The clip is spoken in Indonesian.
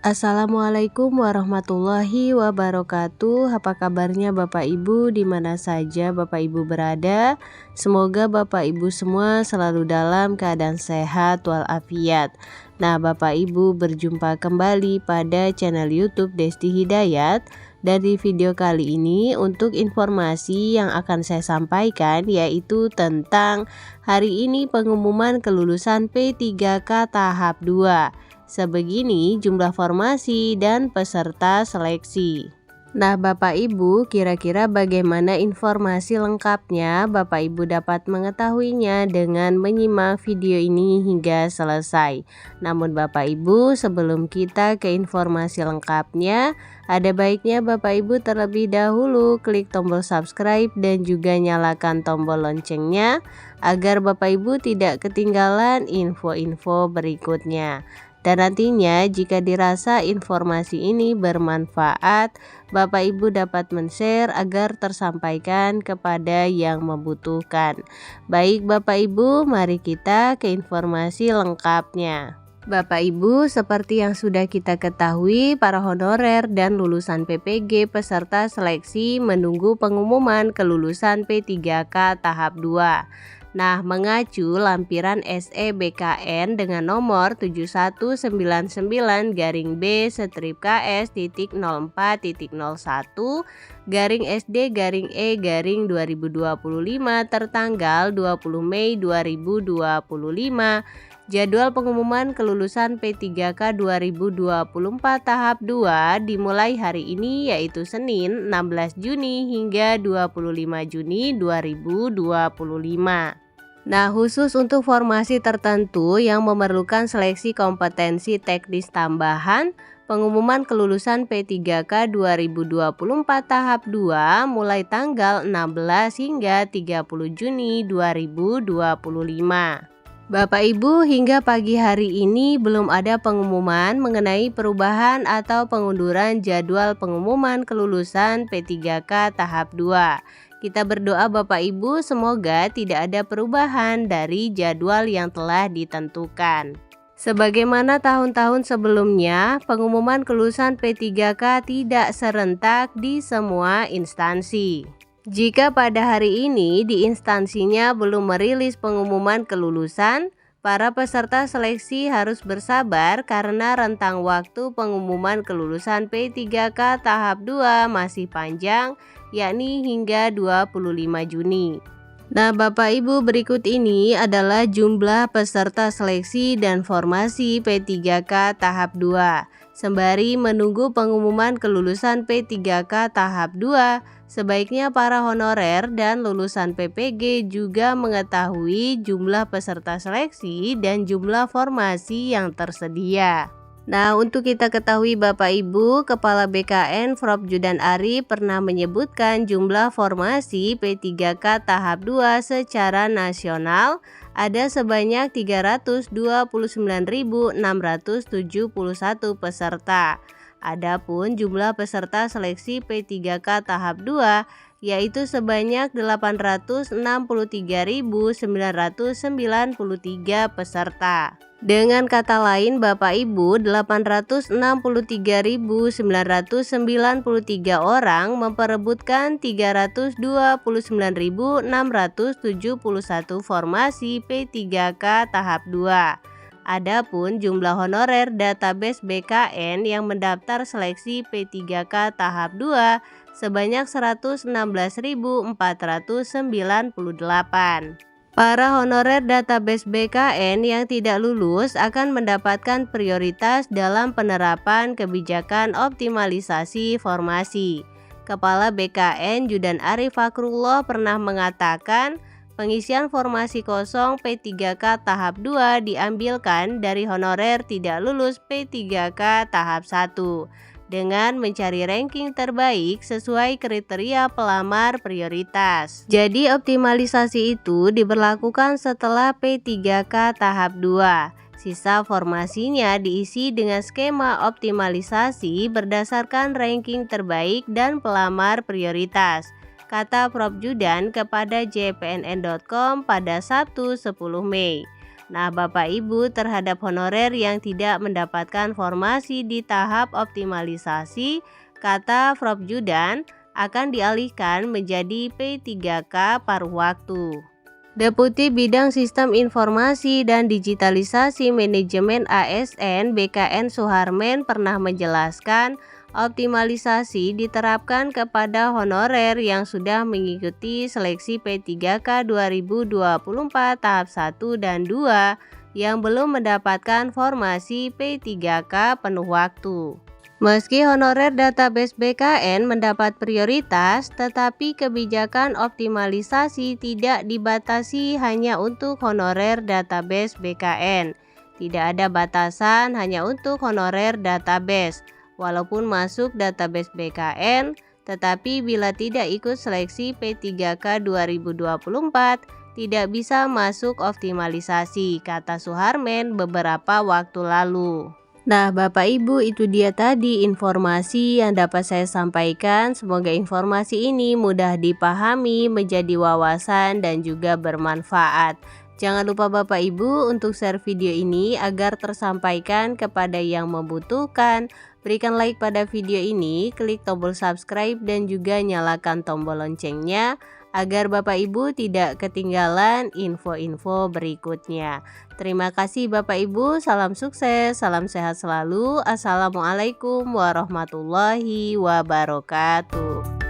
Assalamualaikum warahmatullahi wabarakatuh. Apa kabarnya Bapak Ibu di mana saja Bapak Ibu berada? Semoga Bapak Ibu semua selalu dalam keadaan sehat walafiat. Nah, Bapak Ibu berjumpa kembali pada channel YouTube Desti Hidayat. Dari video kali ini untuk informasi yang akan saya sampaikan yaitu tentang hari ini pengumuman kelulusan P3K tahap 2. Sebegini jumlah formasi dan peserta seleksi. Nah, Bapak Ibu, kira-kira bagaimana informasi lengkapnya? Bapak Ibu dapat mengetahuinya dengan menyimak video ini hingga selesai. Namun Bapak Ibu, sebelum kita ke informasi lengkapnya, ada baiknya Bapak Ibu terlebih dahulu klik tombol subscribe dan juga nyalakan tombol loncengnya agar Bapak Ibu tidak ketinggalan info-info berikutnya. Dan nantinya jika dirasa informasi ini bermanfaat, Bapak Ibu dapat men-share agar tersampaikan kepada yang membutuhkan. Baik Bapak Ibu, mari kita ke informasi lengkapnya. Bapak Ibu, seperti yang sudah kita ketahui, para honorer dan lulusan PPG peserta seleksi menunggu pengumuman kelulusan P3K tahap 2. Nah, mengacu lampiran SEBKN dengan nomor 7199-B/KS.04.01/SD/E/2025 tertanggal 20 Mei 2025. Jadwal pengumuman kelulusan P3K 2024 tahap 2 dimulai hari ini yaitu Senin 16 Juni hingga 25 Juni 2025. Nah, khusus untuk formasi tertentu yang memerlukan seleksi kompetensi teknis tambahan, pengumuman kelulusan P3K 2024 tahap 2 mulai tanggal 16 hingga 30 Juni 2025. Bapak Ibu, hingga pagi hari ini belum ada pengumuman mengenai perubahan atau pengunduran jadwal pengumuman kelulusan P3K tahap 2. Kita berdoa Bapak Ibu semoga tidak ada perubahan dari jadwal yang telah ditentukan. Sebagaimana tahun-tahun sebelumnya, pengumuman kelulusan P3K tidak serentak di semua instansi. Jika pada hari ini di instansinya belum merilis pengumuman kelulusan, para peserta seleksi harus bersabar karena rentang waktu pengumuman kelulusan P3K tahap 2 masih panjang, yakni hingga 25 Juni. Nah, Bapak Ibu, berikut ini adalah jumlah peserta seleksi dan formasi P3K tahap 2. Sembari menunggu pengumuman kelulusan P3K tahap 2, sebaiknya para honorer dan lulusan PPG juga mengetahui jumlah peserta seleksi dan jumlah formasi yang tersedia. Nah, untuk kita ketahui Bapak Ibu, Kepala BKN Prof. Judan Ari pernah menyebutkan jumlah formasi P3K tahap 2 secara nasional ada sebanyak 329.671 peserta. Adapun jumlah peserta seleksi P3K tahap 2 yaitu sebanyak 863.993 peserta. Dengan kata lain Bapak Ibu, 863.993 orang memperebutkan 329.671 formasi P3K tahap 2. Adapun jumlah honorer database BKN yang mendaftar seleksi P3K tahap 2 sebanyak 116.498. Para honorer database BKN yang tidak lulus akan mendapatkan prioritas dalam penerapan kebijakan optimalisasi formasi. Kepala BKN Judan Ari Fakrullah pernah mengatakan, pengisian formasi kosong P3K tahap 2 diambilkan dari honorer tidak lulus P3K tahap 1 dengan mencari ranking terbaik sesuai kriteria pelamar prioritas. Jadi optimalisasi itu diberlakukan setelah P3K tahap 2. Sisa formasinya diisi dengan skema optimalisasi berdasarkan ranking terbaik dan pelamar prioritas, kata Prof. Judan kepada jpnn.com pada Sabtu 10 Mei. Nah, Bapak Ibu, terhadap honorer yang tidak mendapatkan formasi di tahap optimalisasi, kata Prof. Judan akan dialihkan menjadi P3K paruh waktu. Deputi Bidang Sistem Informasi dan Digitalisasi Manajemen ASN BKN Suharmen pernah menjelaskan optimalisasi diterapkan kepada honorer yang sudah mengikuti seleksi P3K 2024 tahap 1 dan 2 yang belum mendapatkan formasi P3K penuh waktu. Meski honorer database BKN mendapat prioritas, tetapi kebijakan optimalisasi tidak dibatasi hanya untuk honorer database BKN. Tidak ada batasan hanya untuk honorer database. Walaupun masuk database BKN, tetapi bila tidak ikut seleksi P3K 2024, tidak bisa masuk optimalisasi, kata Suharmen beberapa waktu lalu. Nah, Bapak Ibu, itu dia tadi informasi yang dapat saya sampaikan. Semoga informasi ini mudah dipahami, menjadi wawasan dan juga bermanfaat. Jangan lupa Bapak Ibu untuk share video ini agar tersampaikan kepada yang membutuhkan. Berikan like pada video ini, klik tombol subscribe dan juga nyalakan tombol loncengnya agar Bapak Ibu tidak ketinggalan info-info berikutnya. Terima kasih Bapak Ibu, salam sukses, salam sehat selalu. Assalamualaikum warahmatullahi wabarakatuh.